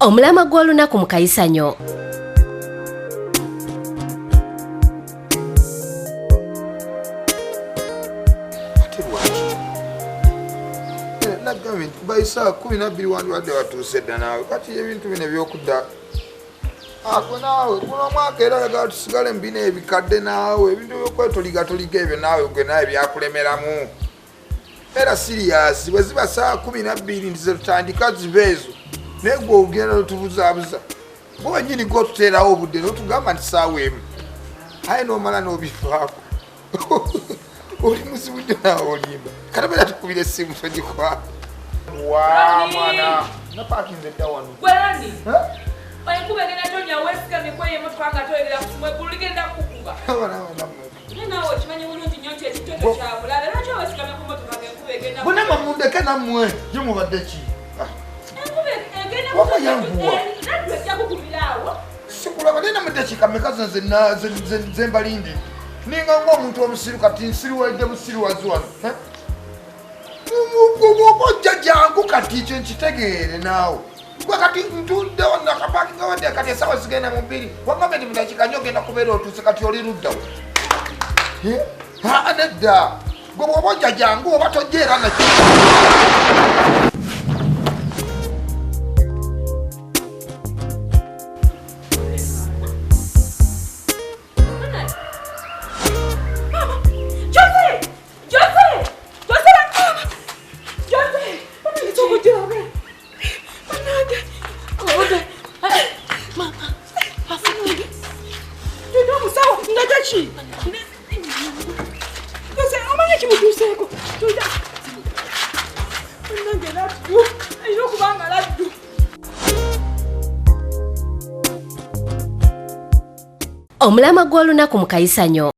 Omulamwa gw'olunaku mu kayisanyo. Baisa 12 wandi wadde watuuse dda naawe kati ebintu bino ebyokudda ako naawe guno mwaka era yagala tusigale mu bino ebikadde naawe ebintu byokwetoligatoliga ebyo naawe gwe nawe byakulemeramu era siriyasi bwe ziba saa 12 zetutandika ziba ezo naye gwe ogenda notubuzaabuza gwe wenyini gwotuteerawo obudde notugamba nti saawa emu aye nomala nobifaako oli muzibu nnyo naawe olimba katabera tukubira essimu togikwako Wow, mwana. Na parking the down. Gwelani. Enkuba egenda tonya wesigamye kweye mutwanga toyegera kusumwe kuligenda kukuba. Wana. Nina okimanyi bulungi nnyo nti ekitoto kyabula. Lwaki wesigamye ku motoka ng'enkuba egenda. Bonna mamundeke nammwe gye mubadde ki? Enkuba egenda Waba yanguwa. Laddu ejja kukubiraawo. Sikulaba nina mu ddakiika mmeka ze mbalindi. Ninga ng'omuntu omusiru kati nsiruwadde busiruwazi wano. Ojja jangu kati ekyo nkitegeere naawe gwe kati ntuddewo nakapakinga wadde kati esawa zigenda mu bbiri wagamba nti mu dakiika nnyo ogenda kubeera otuuse kati oli luddawo nedda gwe bwoba ojja jangu oba tojja era naki Omulamwa gw'olunaku mu kayisanyo.